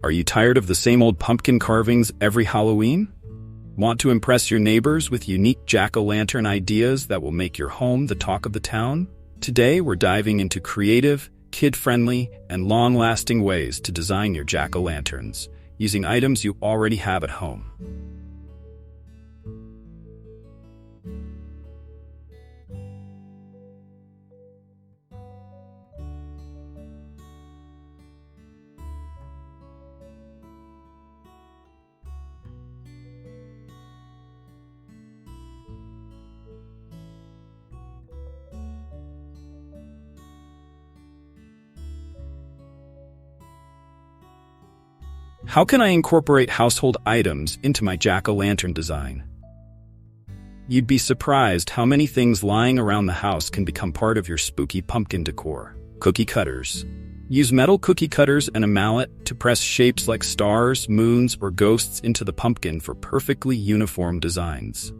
Are you tired of the same old pumpkin carvings every Halloween? Want to impress your neighbors with unique jack-o'-lantern ideas that will make your home the talk of the town? Today, we're diving into creative, kid-friendly, and long-lasting ways to design your jack-o'-lanterns using items you already have at home. How can I incorporate household items into my jack-o'-lantern design? You'd be surprised how many things lying around the house can become part of your spooky pumpkin decor. Cookie cutters. Use metal cookie cutters and a mallet to press shapes like stars, moons, or ghosts into the pumpkin for perfectly uniform designs.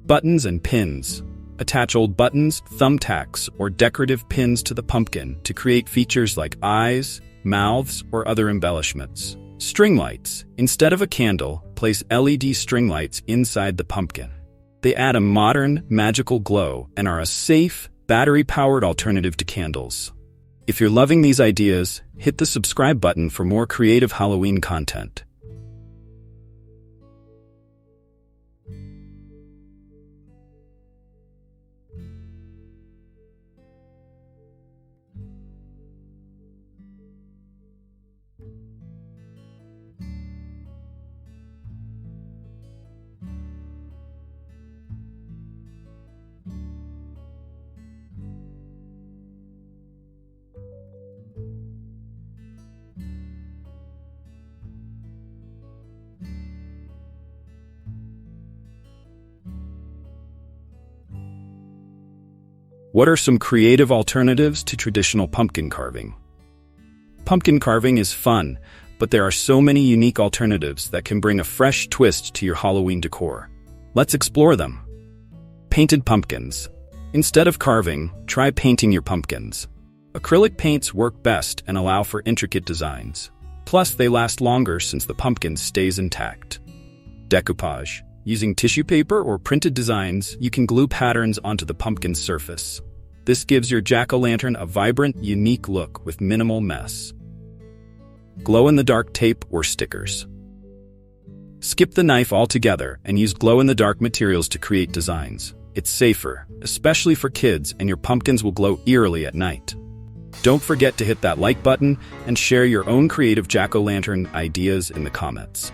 Buttons and pins. Attach old buttons, thumbtacks, or decorative pins to the pumpkin to create features like eyes, mouths, or other embellishments. String lights. Instead of a candle, place LED string lights inside the pumpkin. They add a modern, magical glow and are a safe, battery-powered alternative to candles. If you're loving these ideas, hit the subscribe button for more creative Halloween content. What are some creative alternatives to traditional pumpkin carving? Pumpkin carving is fun, but there are so many unique alternatives that can bring a fresh twist to your Halloween decor. Let's explore them. Painted pumpkins. Instead of carving, try painting your pumpkins. Acrylic paints work best and allow for intricate designs. Plus, they last longer since the pumpkin stays intact. Decoupage. Using tissue paper or printed designs, you can glue patterns onto the pumpkin's surface. This gives your jack-o'-lantern a vibrant, unique look with minimal mess. Glow-in-the-dark tape or stickers. Skip the knife altogether and use glow-in-the-dark materials to create designs. It's safer, especially for kids, and your pumpkins will glow eerily at night. Don't forget to hit that like button and share your own creative jack-o'-lantern ideas in the comments.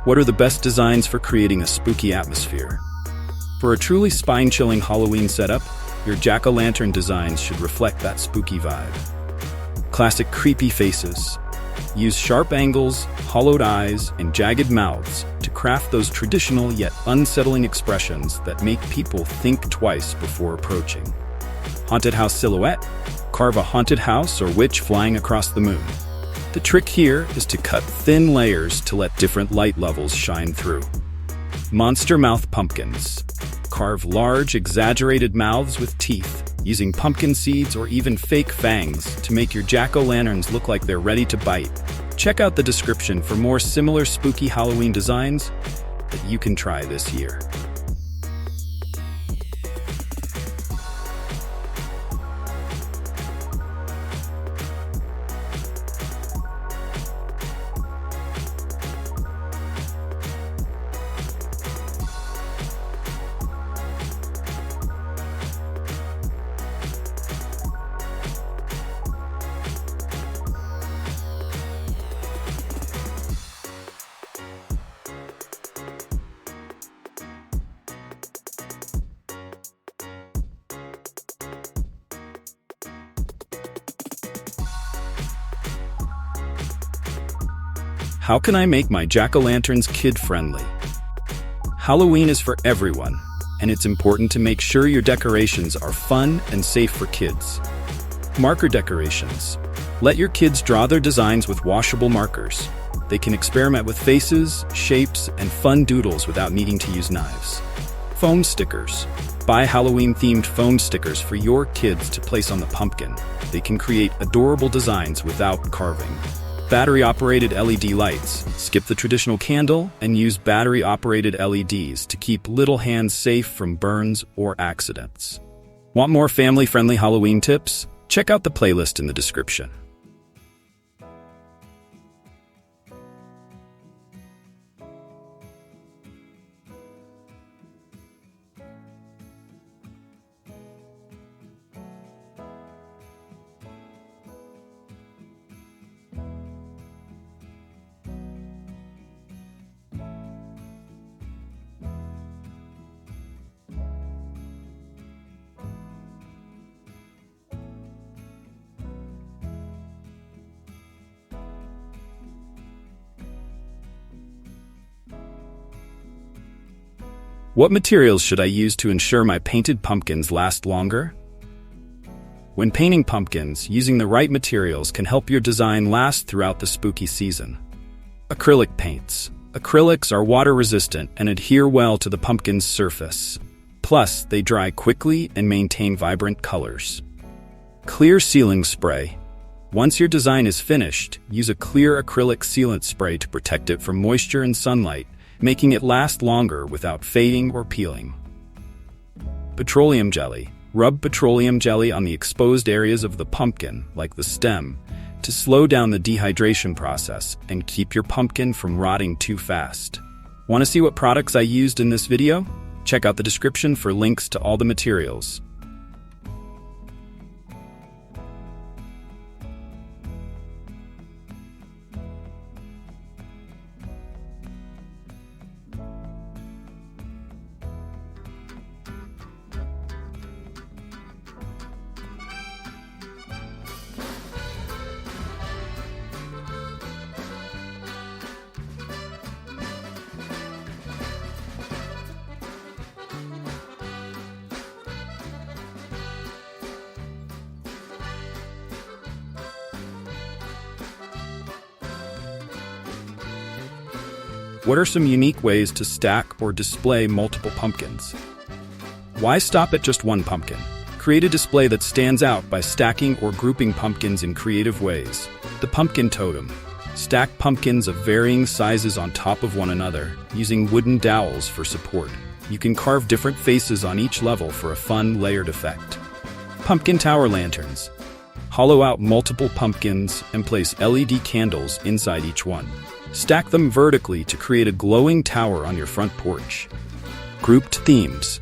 What are the best designs for creating a spooky atmosphere? For a truly spine-chilling Halloween setup, your jack-o'-lantern designs should reflect that spooky vibe. Classic creepy faces. Use sharp angles, hollowed eyes, and jagged mouths to craft those traditional yet unsettling expressions that make people think twice before approaching. Haunted house silhouette. Carve a haunted house or witch flying across the moon. The trick here is to cut thin layers to let different light levels shine through. Monster mouth pumpkins. Carve large, exaggerated mouths with teeth, using pumpkin seeds or even fake fangs to make your jack-o'-lanterns look like they're ready to bite. Check out the description for more similar spooky Halloween designs that you can try this year. How can I make my jack-o'-lanterns kid-friendly? Halloween is for everyone, and it's important to make sure your decorations are fun and safe for kids. Marker decorations. Let your kids draw their designs with washable markers. They can experiment with faces, shapes, and fun doodles without needing to use knives. Foam stickers. Buy Halloween-themed foam stickers for your kids to place on the pumpkin. They can create adorable designs without carving. Battery-operated LED lights. Skip the traditional candle and use battery-operated LEDs to keep little hands safe from burns or accidents. Want more family-friendly Halloween tips? Check out the playlist in the description. What materials should I use to ensure my painted pumpkins last longer? When painting pumpkins, using the right materials can help your design last throughout the spooky season. Acrylic paints. Acrylics are water-resistant and adhere well to the pumpkin's surface. Plus, they dry quickly and maintain vibrant colors. Clear sealing spray. Once your design is finished, use a clear acrylic sealant spray to protect it from moisture and sunlight, making it last longer without fading or peeling. Petroleum jelly. Rub petroleum jelly on the exposed areas of the pumpkin, like the stem, to slow down the dehydration process and keep your pumpkin from rotting too fast. Want to see what products I used in this video? Check out the description for links to all the materials. What are some unique ways to stack or display multiple pumpkins? Why stop at just one pumpkin? Create a display that stands out by stacking or grouping pumpkins in creative ways. The pumpkin totem. Stack pumpkins of varying sizes on top of one another, using wooden dowels for support. You can carve different faces on each level for a fun, layered effect. Pumpkin tower lanterns. Hollow out multiple pumpkins and place LED candles inside each one. Stack them vertically to create a glowing tower on your front porch. Grouped themes.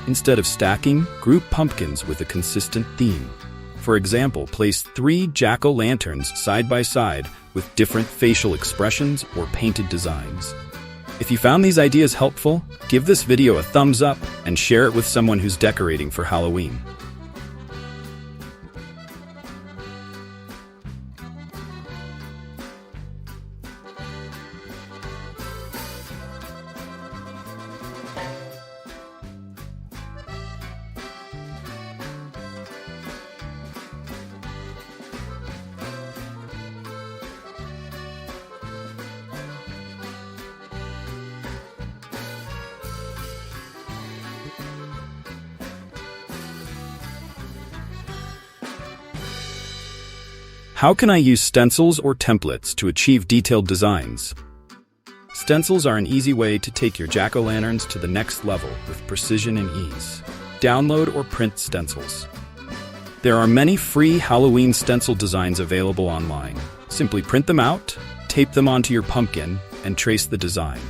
Instead of stacking, group pumpkins with a consistent theme. For example, place 3 jack-o'-lanterns side by side with different facial expressions or painted designs. If you found these ideas helpful, give this video a thumbs up and share it with someone who's decorating for Halloween. How can I use stencils or templates to achieve detailed designs? Stencils are an easy way to take your jack-o'-lanterns to the next level with precision and ease. Download or print stencils. There are many free Halloween stencil designs available online. Simply print them out, tape them onto your pumpkin, and trace the design.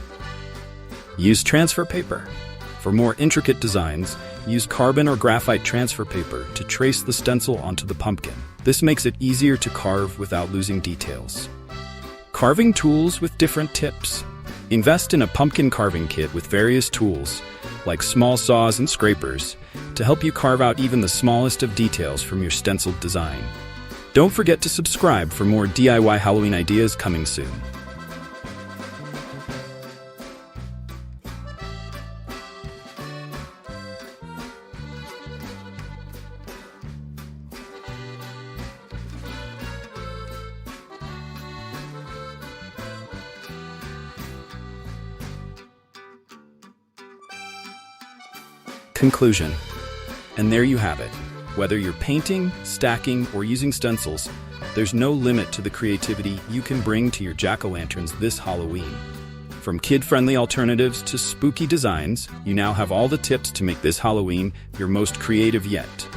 Use transfer paper. For more intricate designs, use carbon or graphite transfer paper to trace the stencil onto the pumpkin. This makes it easier to carve without losing details. Carving tools with different tips. Invest in a pumpkin carving kit with various tools, like small saws and scrapers, to help you carve out even the smallest of details from your stenciled design. Don't forget to subscribe for more DIY Halloween ideas coming soon. Conclusion. And there you have it. Whether you're painting, stacking, or using stencils, there's no limit to the creativity you can bring to your jack-o'-lanterns this Halloween. From kid-friendly alternatives to spooky designs, you now have all the tips to make this Halloween your most creative yet.